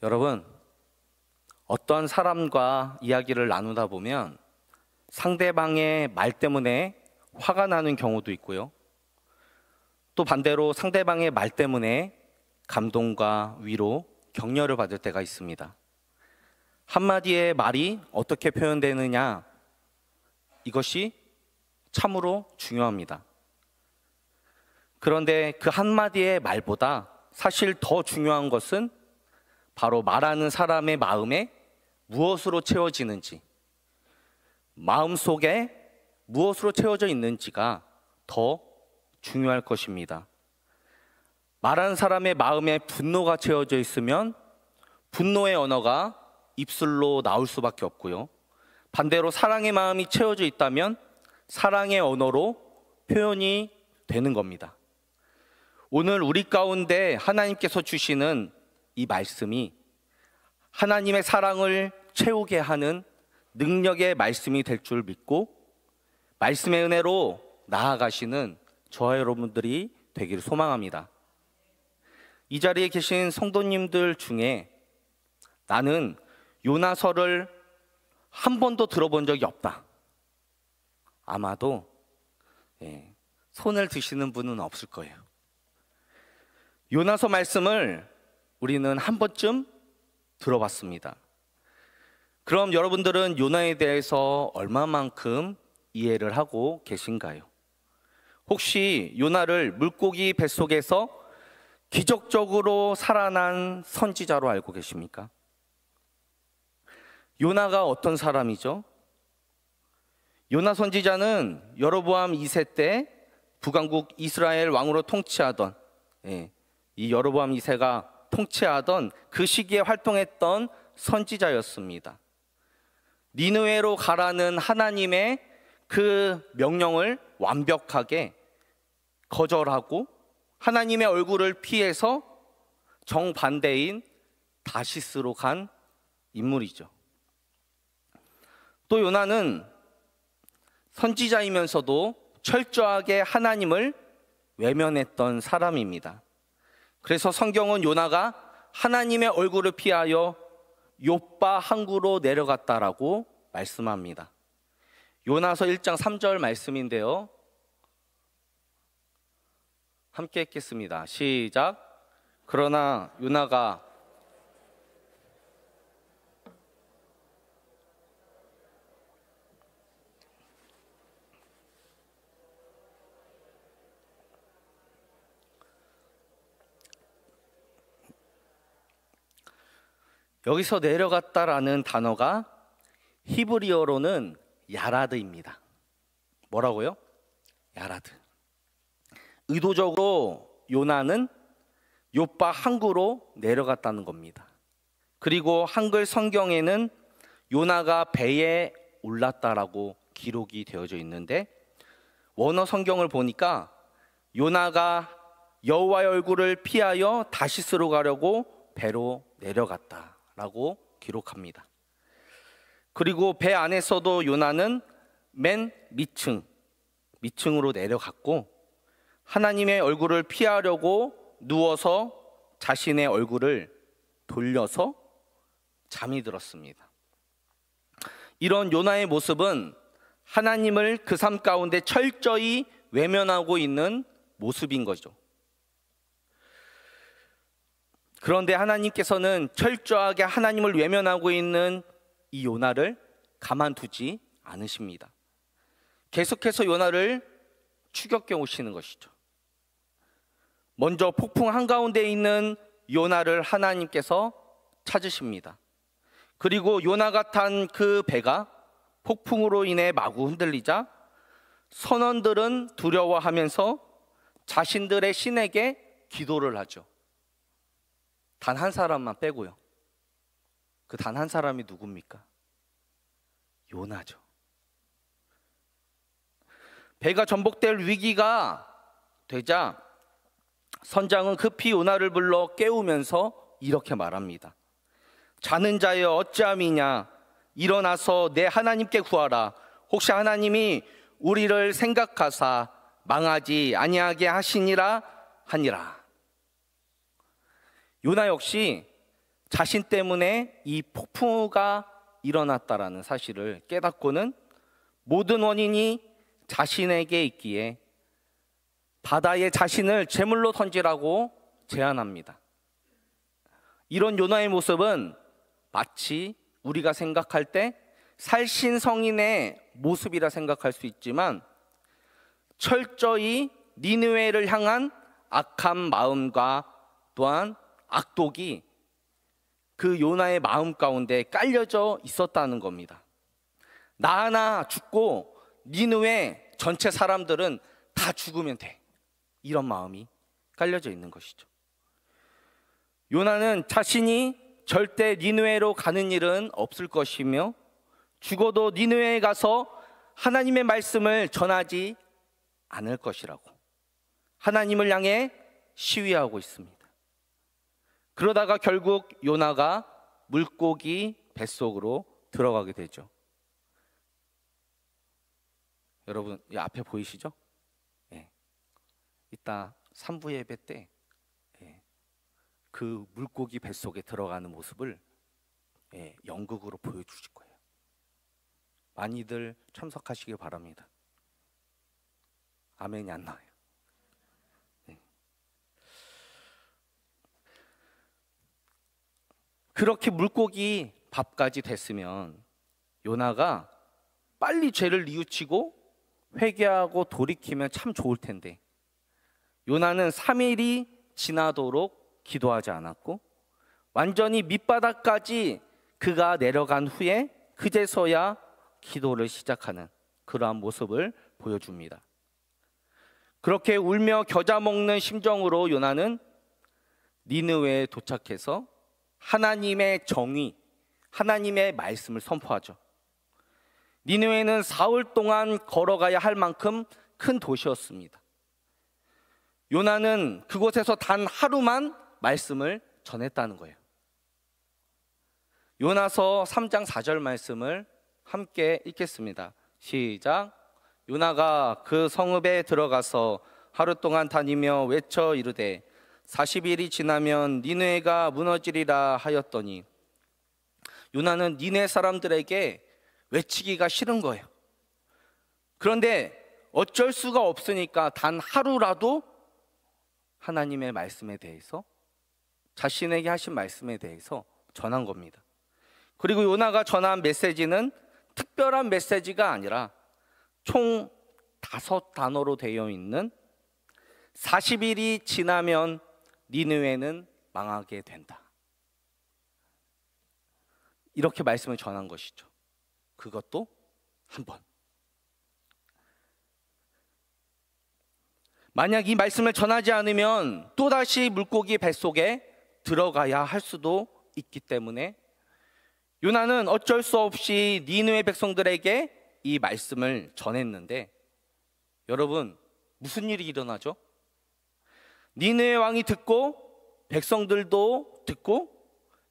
여러분, 어떤 사람과 이야기를 나누다 보면 상대방의 말 때문에 화가 나는 경우도 있고요. 또 반대로 상대방의 말 때문에 감동과 위로, 격려를 받을 때가 있습니다. 한마디의 말이 어떻게 표현되느냐, 이것이 참으로 중요합니다. 그런데 그 한마디의 말보다 사실 더 중요한 것은 바로 말하는 사람의 마음에 무엇으로 채워지는지, 마음속에 무엇으로 채워져 있는지가 더 중요할 것입니다. 말하는 사람의 마음에 분노가 채워져 있으면 분노의 언어가 입술로 나올 수밖에 없고요. 반대로 사랑의 마음이 채워져 있다면 사랑의 언어로 표현이 되는 겁니다. 오늘 우리 가운데 하나님께서 주시는 이 말씀이 하나님의 사랑을 채우게 하는 능력의 말씀이 될 줄 믿고 말씀의 은혜로 나아가시는 저와 여러분들이 되기를 소망합니다. 이 자리에 계신 성도님들 중에 나는 요나서를 한 번도 들어본 적이 없다, 아마도 손을 드시는 분은 없을 거예요. 요나서 말씀을 우리는 한 번쯤 들어봤습니다. 그럼 여러분들은 요나에 대해서 얼마만큼 이해를 하고 계신가요? 혹시 요나를 물고기 뱃속에서 기적적으로 살아난 선지자로 알고 계십니까? 요나가 어떤 사람이죠? 요나 선지자는 여로보암 2세 때 북왕국 이스라엘 왕으로 통치하던, 이 여로보암 2세가 통치하던 그 시기에 활동했던 선지자였습니다. 니느웨로 가라는 하나님의 그 명령을 완벽하게 거절하고 하나님의 얼굴을 피해서 정반대인 다시스로 간 인물이죠. 또 요나는 선지자이면서도 철저하게 하나님을 외면했던 사람입니다. 그래서 성경은 요나가 하나님의 얼굴을 피하여 욥바 항구로 내려갔다라고 말씀합니다. 요나서 1장 3절 말씀인데요, 함께 읽겠습니다. 시작. 그러나 요나가 여기서 내려갔다라는 단어가 히브리어로는 야라드입니다. 뭐라고요? 야라드. 의도적으로 요나는 욥바 항구로 내려갔다는 겁니다. 그리고 한글 성경에는 요나가 배에 올랐다라고 기록이 되어져 있는데, 원어 성경을 보니까 요나가 여호와의 얼굴을 피하여 다시스로 가려고 배로 내려갔다라고 기록합니다. 그리고 배 안에서도 요나는 맨 밑층으로 내려갔고 하나님의 얼굴을 피하려고 누워서 자신의 얼굴을 돌려서 잠이 들었습니다. 이런 요나의 모습은 하나님을 그 삶 가운데 철저히 외면하고 있는 모습인 거죠. 그런데 하나님께서는 철저하게 하나님을 외면하고 있는 이 요나를 가만두지 않으십니다. 계속해서 요나를 추격해 오시는 것이죠. 먼저 폭풍 한가운데 있는 요나를 하나님께서 찾으십니다. 그리고 요나가 탄 그 배가 폭풍으로 인해 마구 흔들리자 선원들은 두려워하면서 자신들의 신에게 기도를 하죠. 단 한 사람만 빼고요. 그 단 한 사람이 누굽니까? 요나죠. 배가 전복될 위기가 되자 선장은 급히 요나를 불러 깨우면서 이렇게 말합니다. 자는 자여 어찌함이냐, 일어나서 내 하나님께 구하라. 혹시 하나님이 우리를 생각하사 망하지 아니하게 하시니라 하니라. 요나 역시 자신 때문에 이 폭풍우가 일어났다라는 사실을 깨닫고는 모든 원인이 자신에게 있기에 바다에 자신을 제물로 던지라고 제안합니다. 이런 요나의 모습은 마치 우리가 생각할 때 살신성인의 모습이라 생각할 수 있지만 철저히 니느웨를 향한 악한 마음과 또한 악독이 그 요나의 마음 가운데 깔려져 있었다는 겁니다. 나 하나 죽고 니느웨 전체 사람들은 다 죽으면 돼, 이런 마음이 깔려져 있는 것이죠. 요나는 자신이 절대 니느웨로 가는 일은 없을 것이며 죽어도 니느웨에 가서 하나님의 말씀을 전하지 않을 것이라고 하나님을 향해 시위하고 있습니다. 그러다가 결국 요나가 물고기 뱃속으로 들어가게 되죠. 여러분, 이 앞에 보이시죠? 예. 이따 3부 예배 때 그 물고기 뱃속에 들어가는 모습을 연극으로 보여주실 거예요. 많이들 참석하시길 바랍니다. 아멘이 안 나와요. 그렇게 물고기 밥까지 됐으면 요나가 빨리 죄를 뉘우치고 회개하고 돌이키면 참 좋을 텐데 요나는 3일이 지나도록 기도하지 않았고 완전히 밑바닥까지 그가 내려간 후에 그제서야 기도를 시작하는 그러한 모습을 보여줍니다. 그렇게 울며 겨자 먹는 심정으로 요나는 니느웨에 도착해서 하나님의 정의, 하나님의 말씀을 선포하죠. 니느웨는 사흘 동안 걸어가야 할 만큼 큰 도시였습니다. 요나는 그곳에서 단 하루만 말씀을 전했다는 거예요. 요나서 3장 4절 말씀을 함께 읽겠습니다. 시작. 요나가 그 성읍에 들어가서 하루 동안 다니며 외쳐 이르되 40일이 지나면 니느웨가 무너지리라 하였더니 요나는 니느웨 사람들에게 외치기가 싫은 거예요. 그런데 어쩔 수가 없으니까 단 하루라도 하나님의 말씀에 대해서, 자신에게 하신 말씀에 대해서 전한 겁니다. 그리고 요나가 전한 메시지는 특별한 메시지가 아니라 총 5단어로 되어 있는 40일이 지나면 니느웨는 망하게 된다, 이렇게 말씀을 전한 것이죠. 그것도 한 번. 만약 이 말씀을 전하지 않으면 또다시 물고기 뱃속에 들어가야 할 수도 있기 때문에 요나는 어쩔 수 없이 니느웨 백성들에게 이 말씀을 전했는데 여러분, 무슨 일이 일어나죠? 니느웨 왕이 듣고 백성들도 듣고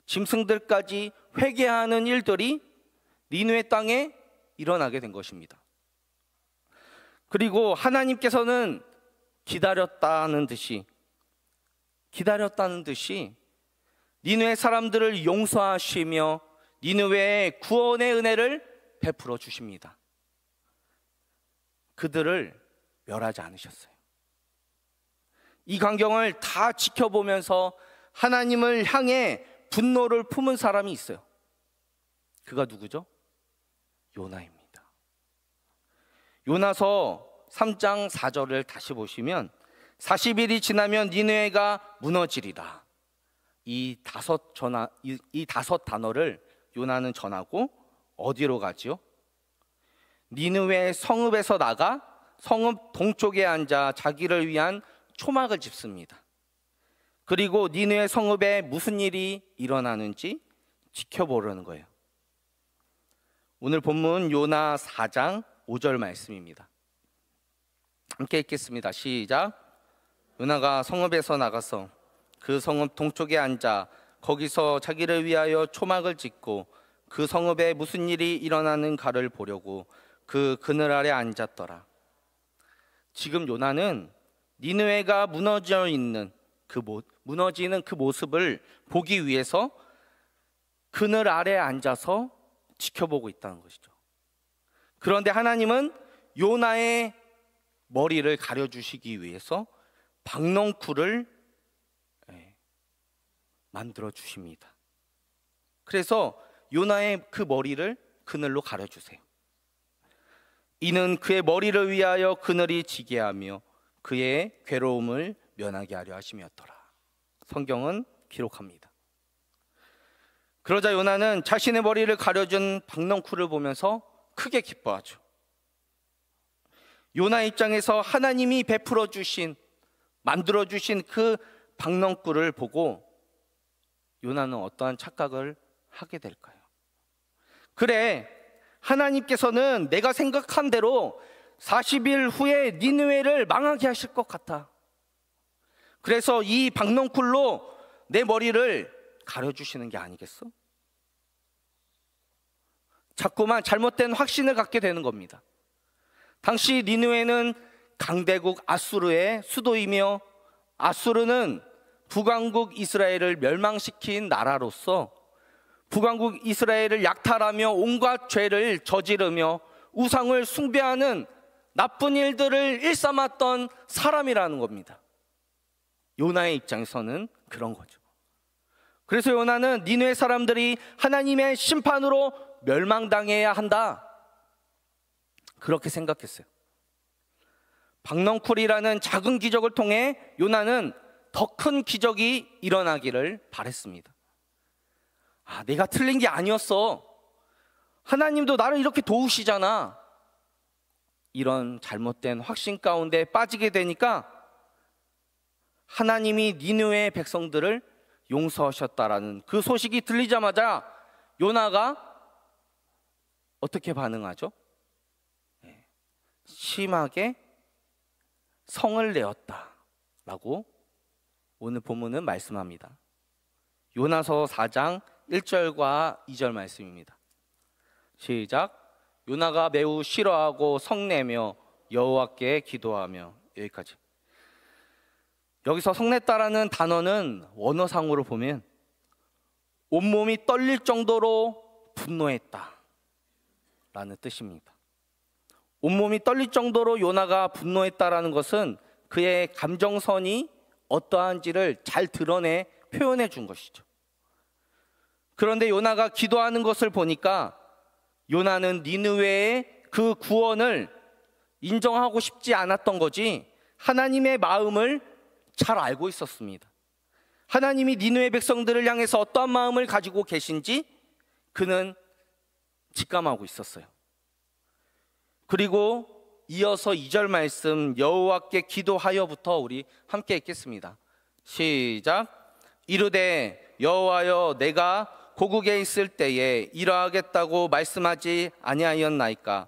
짐승들까지 회개하는 일들이 니느웨 땅에 일어나게 된 것입니다. 그리고 하나님께서는 기다렸다는 듯이 니느웨 사람들을 용서하시며 니느웨의 구원의 은혜를 베풀어 주십니다. 그들을 멸하지 않으셨어요. 이 광경을 다 지켜보면서 하나님을 향해 분노를 품은 사람이 있어요. 그가 누구죠? 요나입니다. 요나서 3장 4절을 다시 보시면 40일이 지나면 니느웨가 무너지리라, 이 다섯 단어를 요나는 전하고 어디로 가지요? 니느웨 성읍에서 나가 성읍 동쪽에 앉아 자기를 위한 초막을 짚습니다. 그리고 니느웨 성읍에 무슨 일이 일어나는지 지켜보려는 거예요. 오늘 본문 요나 4장 5절 말씀입니다. 함께 읽겠습니다. 시작. 요나가 성읍에서 나가서 그 성읍 동쪽에 앉아 거기서 자기를 위하여 초막을 짓고 그 성읍에 무슨 일이 일어나는가를 보려고 그 그늘 아래 앉았더라. 지금 요나는 니느웨가 무너지는 그 모습을 보기 위해서 그늘 아래에 앉아서 지켜보고 있다는 것이죠. 그런데 하나님은 요나의 머리를 가려주시기 위해서 박넝쿨을 만들어 주십니다. 그래서 요나의 그 머리를 그늘로 가려주세요. 이는 그의 머리를 위하여 그늘이 지게 하며 그의 괴로움을 면하게 하려 하심이었더라. 성경은 기록합니다. 그러자 요나는 자신의 머리를 가려준 박넝쿨을 보면서 크게 기뻐하죠. 요나 입장에서 하나님이 베풀어 주신, 만들어 주신 그 박넝쿨을 보고 요나는 어떠한 착각을 하게 될까요? 그래, 하나님께서는 내가 생각한 대로 40일 후에 니느웨를 망하게 하실 것 같아. 그래서 이 박넝쿨로 내 머리를 가려주시는 게 아니겠어? 자꾸만 잘못된 확신을 갖게 되는 겁니다. 당시 니느웨는 강대국 아수르의 수도이며, 아수르는 북왕국 이스라엘을 멸망시킨 나라로서 북왕국 이스라엘을 약탈하며 온갖 죄를 저지르며 우상을 숭배하는 나쁜 일들을 일삼았던 사람이라는 겁니다. 요나의 입장에서는 그런 거죠. 그래서 요나는 니느웨 사람들이 하나님의 심판으로 멸망당해야 한다, 그렇게 생각했어요. 박넝쿨이라는 작은 기적을 통해 요나는 더 큰 기적이 일어나기를 바랬습니다. 내가 틀린 게 아니었어. 하나님도 나를 이렇게 도우시잖아. 이런 잘못된 확신 가운데 빠지게 되니까 하나님이 니느웨 백성들을 용서하셨다라는 그 소식이 들리자마자 요나가 어떻게 반응하죠? 심하게 성을 내었다라고 오늘 본문은 말씀합니다. 요나서 4장 1절과 2절 말씀입니다. 시작. 요나가 매우 싫어하고 성내며 여호와께 기도하며. 여기까지. 여기서 성냈다라는 단어는 원어상으로 보면 온몸이 떨릴 정도로 분노했다 라는 뜻입니다. 온몸이 떨릴 정도로 요나가 분노했다라는 것은 그의 감정선이 어떠한지를 잘 드러내 표현해 준 것이죠. 그런데 요나가 기도하는 것을 보니까 요나는 니느웨의 그 구원을 인정하고 싶지 않았던 거지, 하나님의 마음을 잘 알고 있었습니다. 하나님이 니느웨 백성들을 향해서 어떠한 마음을 가지고 계신지 그는 직감하고 있었어요. 그리고 이어서 2절 말씀 여호와께 기도하여부터 우리 함께 읽겠습니다. 시작. 이르되 여호와여, 내가 고국에 있을 때에 이러하겠다고 말씀하지 아니하였나이까?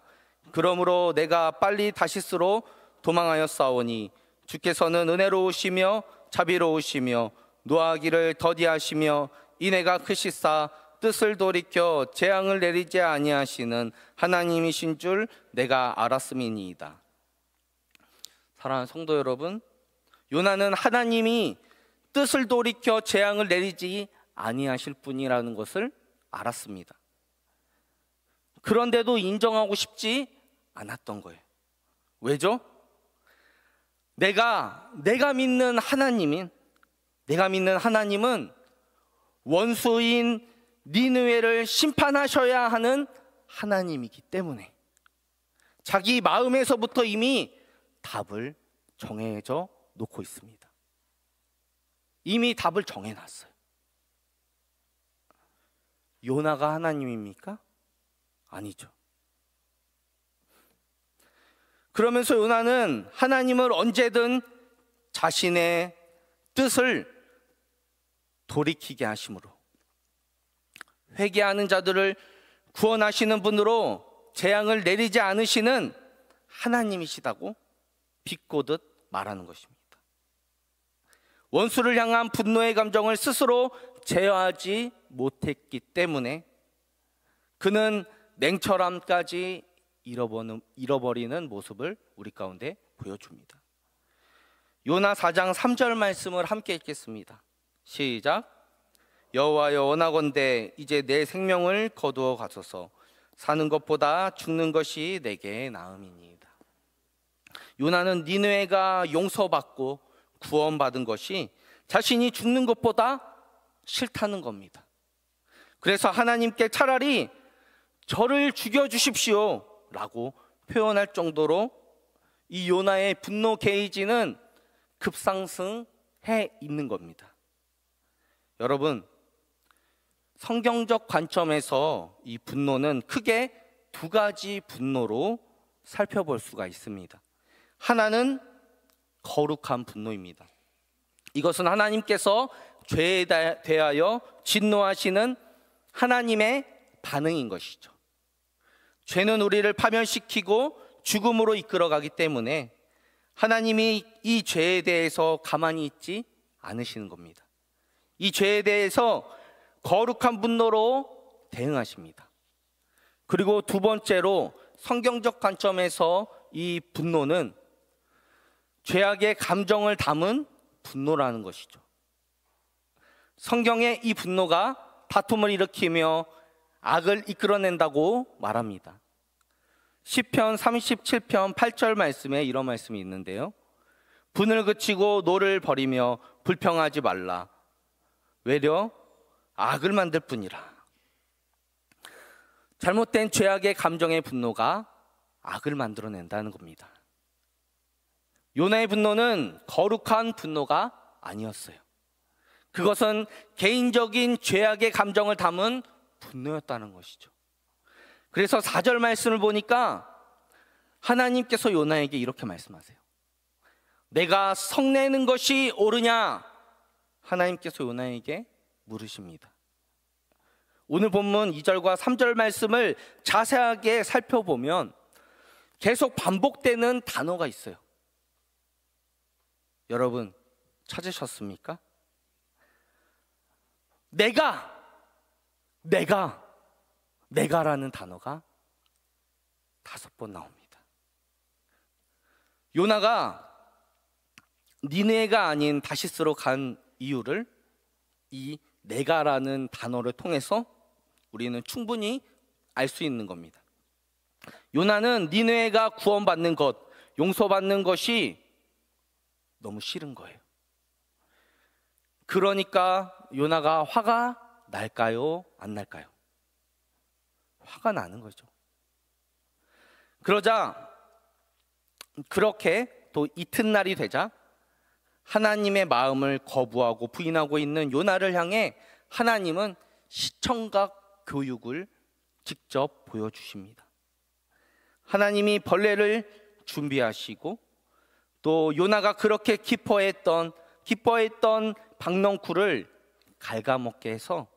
그러므로 내가 빨리 다시스로 도망하였사오니 주께서는 은혜로우시며 자비로우시며 노하기를 더디하시며 인애가 크시사 뜻을 돌이켜 재앙을 내리지 아니하시는 하나님이신 줄 내가 알았음이니이다. 사랑하는 성도 여러분, 요나는 하나님이 뜻을 돌이켜 재앙을 내리지 아니하실 분이라는 것을 알았습니다. 그런데도 인정하고 싶지 않았던 거예요. 왜죠? 내가 믿는 하나님은 원수인 니느웨를 심판하셔야 하는 하나님이기 때문에 자기 마음에서부터 이미 답을 정해져 놓고 있습니다. 이미 답을 정해놨어요. 요나가 하나님입니까? 아니죠. 그러면서 요나는 하나님을 언제든 자신의 뜻을 돌이키게 하심으로 회개하는 자들을 구원하시는 분으로 재앙을 내리지 않으시는 하나님이시다고 비꼬듯 말하는 것입니다. 원수를 향한 분노의 감정을 스스로 제어하지 못했기 때문에 그는 냉철함까지 잃어버리는 모습을 우리 가운데 보여줍니다. 요나 4장 3절 말씀을 함께 읽겠습니다. 시작. 여호와여 원하건대 이제 내 생명을 거두어 가소서. 사는 것보다 죽는 것이 내게 나음이니이다. 요나는 니느웨가 용서받고 구원받은 것이 자신이 죽는 것보다 싫다는 겁니다. 그래서 하나님께 차라리 저를 죽여주십시오 라고 표현할 정도로 이 요나의 분노 게이지는 급상승해 있는 겁니다. 여러분, 성경적 관점에서 이 분노는 크게 두 가지 분노로 살펴볼 수가 있습니다. 하나는 거룩한 분노입니다. 이것은 하나님께서 죄에 대하여 진노하시는 하나님의 반응인 것이죠. 죄는 우리를 파멸시키고 죽음으로 이끌어가기 때문에 하나님이 이 죄에 대해서 가만히 있지 않으시는 겁니다. 이 죄에 대해서 거룩한 분노로 대응하십니다. 그리고 두 번째로 성경적 관점에서 이 분노는 죄악의 감정을 담은 분노라는 것이죠. 성경의 이 분노가 다툼을 일으키며 악을 이끌어낸다고 말합니다. 시편 37편 8절 말씀에 이런 말씀이 있는데요. 분을 그치고 노를 버리며 불평하지 말라. 외려 악을 만들 뿐이라. 잘못된 죄악의 감정의 분노가 악을 만들어낸다는 겁니다. 요나의 분노는 거룩한 분노가 아니었어요. 그것은 개인적인 죄악의 감정을 담은 분노였다는 것이죠. 그래서 4절 말씀을 보니까 하나님께서 요나에게 이렇게 말씀하세요. 내가 성내는 것이 옳으냐? 하나님께서 요나에게 물으십니다. 오늘 본문 2절과 3절 말씀을 자세하게 살펴보면 계속 반복되는 단어가 있어요. 여러분 찾으셨습니까? 내가라는 단어가 5번 나옵니다. 요나가 니느웨가 아닌 다시스로 간 이유를 이 내가라는 단어를 통해서 우리는 충분히 알 수 있는 겁니다. 요나는 니느웨가 구원받는 것, 용서받는 것이 너무 싫은 거예요. 그러니까 요나가 화가 날까요? 안 날까요? 화가 나는 거죠. 그러자 그렇게 또 이튿날이 되자 하나님의 마음을 거부하고 부인하고 있는 요나를 향해 하나님은 시청각 교육을 직접 보여주십니다. 하나님이 벌레를 준비하시고 또 요나가 그렇게 기뻐했던 박넝쿨을 갉아먹게 해서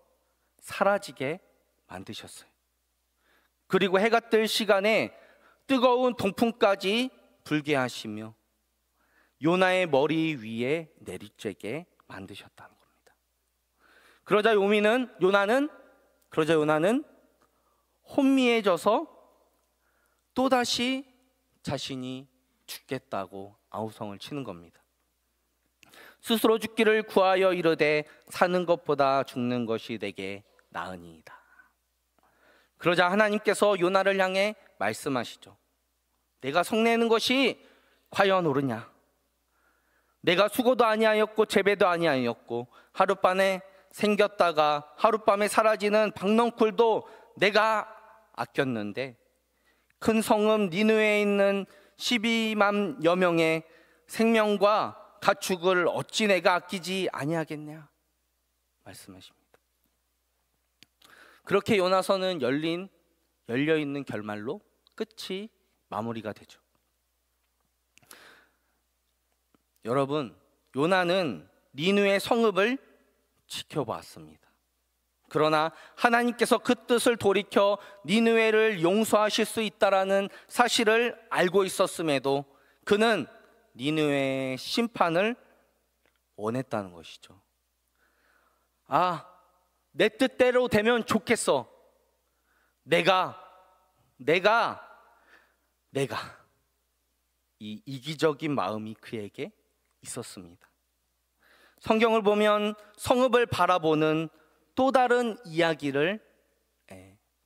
사라지게 만드셨어요. 그리고 해가 뜰 시간에 뜨거운 동풍까지 불게 하시며 요나의 머리 위에 내리쬐게 만드셨다는 겁니다. 그러자 요나는 혼미해져서 또다시 자신이 죽겠다고 아우성을 치는 겁니다. 스스로 죽기를 구하여 이르되 사는 것보다 죽는 것이 내게 나으니이다. 그러자 하나님께서 요나를 향해 말씀하시죠. 내가 성내는 것이 과연 옳으냐? 내가 수고도 아니하였고 재배도 아니하였고 하룻밤에 생겼다가 하룻밤에 사라지는 박넝쿨도 내가 아꼈는데 큰 성읍 니느웨에 있는 12만여 명의 생명과 가축을 어찌 내가 아끼지 아니하겠냐 말씀하십니다. 그렇게 요나서는 열려있는 결말로 끝이 마무리가 되죠. 여러분, 요나는 니느웨 성읍을 지켜보았습니다. 그러나 하나님께서 그 뜻을 돌이켜 니느웨를 용서하실 수 있다라는 사실을 알고 있었음에도 그는 니느웨의 심판을 원했다는 것이죠. 내 뜻대로 되면 좋겠어. 내가 이 이기적인 마음이 그에게 있었습니다. 성경을 보면 성읍을 바라보는 또 다른 이야기를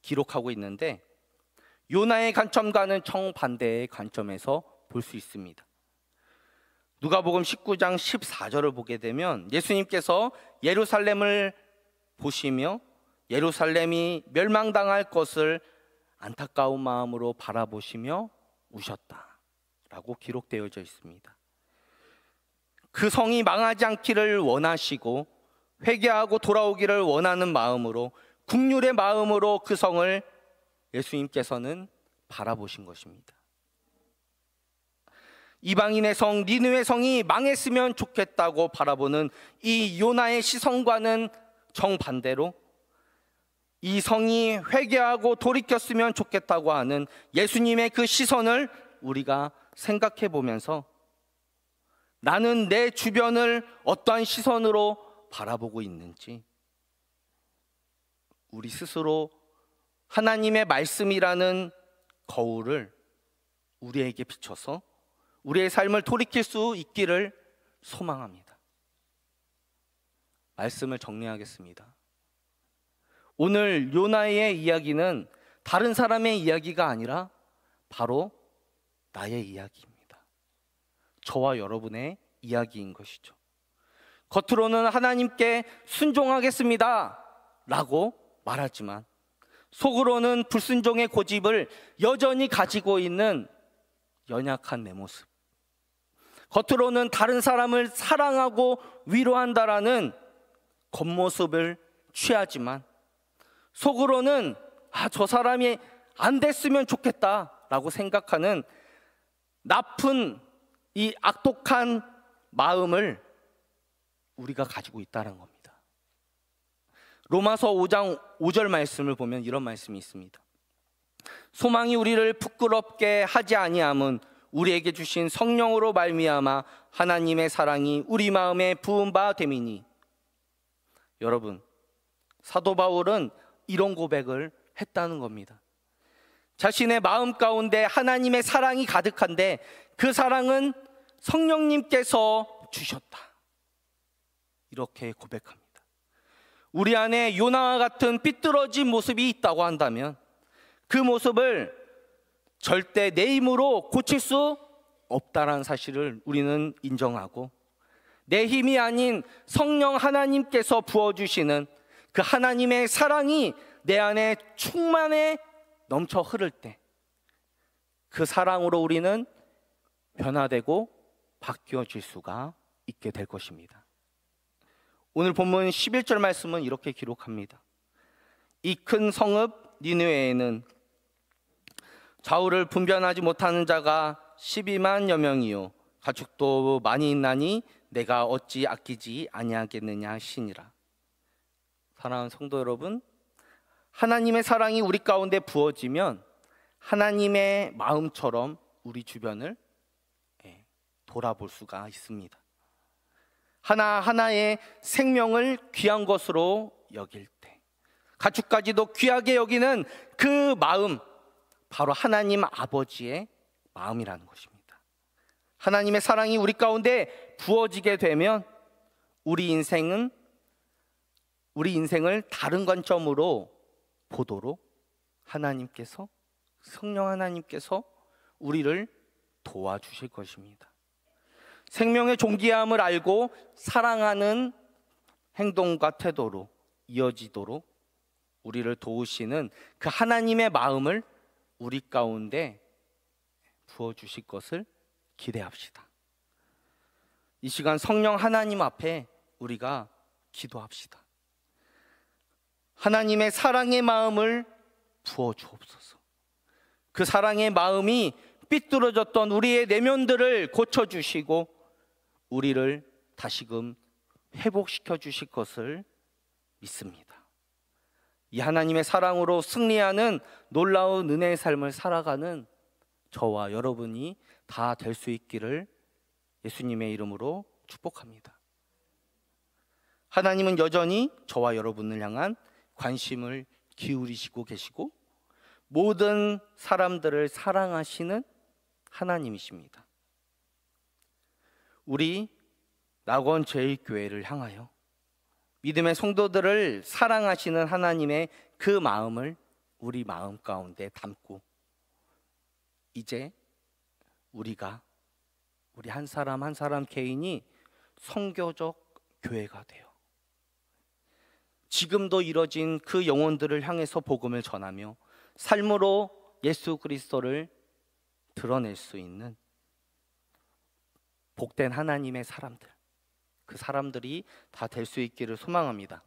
기록하고 있는데, 요나의 관점과는 정반대의 관점에서 볼 수 있습니다. 누가복음 19장 14절을 보게 되면 예수님께서 예루살렘을 보시며 예루살렘이 멸망당할 것을 안타까운 마음으로 바라보시며 우셨다라고 기록되어져 있습니다. 그 성이 망하지 않기를 원하시고 회개하고 돌아오기를 원하는 마음으로, 긍휼의 마음으로 그 성을 예수님께서는 바라보신 것입니다. 이방인의 성 니느웨 성이 망했으면 좋겠다고 바라보는 이 요나의 시선과는 정반대로 이 성이 회개하고 돌이켰으면 좋겠다고 하는 예수님의 그 시선을 우리가 생각해 보면서, 나는 내 주변을 어떠한 시선으로 바라보고 있는지, 우리 스스로 하나님의 말씀이라는 거울을 우리에게 비춰서 우리의 삶을 돌이킬 수 있기를 소망합니다. 말씀을 정리하겠습니다. 오늘 요나의 이야기는 다른 사람의 이야기가 아니라 바로 나의 이야기입니다. 저와 여러분의 이야기인 것이죠. 겉으로는 하나님께 순종하겠습니다 라고 말하지만 속으로는 불순종의 고집을 여전히 가지고 있는 연약한 내 모습, 겉으로는 다른 사람을 사랑하고 위로한다라는 겉모습을 취하지만 속으로는 저 사람이 안 됐으면 좋겠다라고 생각하는 나쁜 이 악독한 마음을 우리가 가지고 있다는 겁니다. 로마서 5장 5절 말씀을 보면 이런 말씀이 있습니다. 소망이 우리를 부끄럽게 하지 아니함은 우리에게 주신 성령으로 말미암아 하나님의 사랑이 우리 마음에 부은 바 됨이니. 여러분, 사도 바울은 이런 고백을 했다는 겁니다. 자신의 마음 가운데 하나님의 사랑이 가득한데 그 사랑은 성령님께서 주셨다, 이렇게 고백합니다. 우리 안에 요나와 같은 삐뚤어진 모습이 있다고 한다면 그 모습을 절대 내 힘으로 고칠 수 없다는 사실을 우리는 인정하고, 내 힘이 아닌 성령 하나님께서 부어주시는 그 하나님의 사랑이 내 안에 충만해 넘쳐 흐를 때 그 사랑으로 우리는 변화되고 바뀌어질 수가 있게 될 것입니다. 오늘 본문 11절 말씀은 이렇게 기록합니다. 이 큰 성읍 니느웨에는 좌우를 분별하지 못하는 자가 12만여 명이요 가축도 많이 있나니 내가 어찌 아끼지 아니하겠느냐 하시니라. 사랑하는 성도 여러분, 하나님의 사랑이 우리 가운데 부어지면 하나님의 마음처럼 우리 주변을 돌아볼 수가 있습니다. 하나하나의 생명을 귀한 것으로 여길 때, 가축까지도 귀하게 여기는 그 마음, 바로 하나님 아버지의 마음이라는 것입니다. 하나님의 사랑이 우리 가운데 부어지게 되면 우리 인생을 다른 관점으로 보도록 하나님께서, 성령 하나님께서 우리를 도와주실 것입니다. 생명의 존귀함을 알고 사랑하는 행동과 태도로 이어지도록 우리를 도우시는 그 하나님의 마음을 우리 가운데 부어주실 것을 기대합시다. 이 시간 성령 하나님 앞에 우리가 기도합시다. 하나님의 사랑의 마음을 부어주옵소서. 그 사랑의 마음이 삐뚤어졌던 우리의 내면들을 고쳐주시고 우리를 다시금 회복시켜 주실 것을 믿습니다. 이 하나님의 사랑으로 승리하는 놀라운 은혜의 삶을 살아가는 저와 여러분이 다 될 수 있기를 예수님의 이름으로 축복합니다. 하나님은 여전히 저와 여러분을 향한 관심을 기울이시고 계시고 모든 사람들을 사랑하시는 하나님이십니다. 우리 낙원 제일교회를 향하여 믿음의 성도들을 사랑하시는 하나님의 그 마음을 우리 마음 가운데 담고 이제 우리 한 사람 한 사람 개인이 선교적 교회가 돼요. 지금도 이뤄진 그 영혼들을 향해서 복음을 전하며 삶으로 예수 그리스도를 드러낼 수 있는 복된 하나님의 사람들, 그 사람들이 다 될 수 있기를 소망합니다.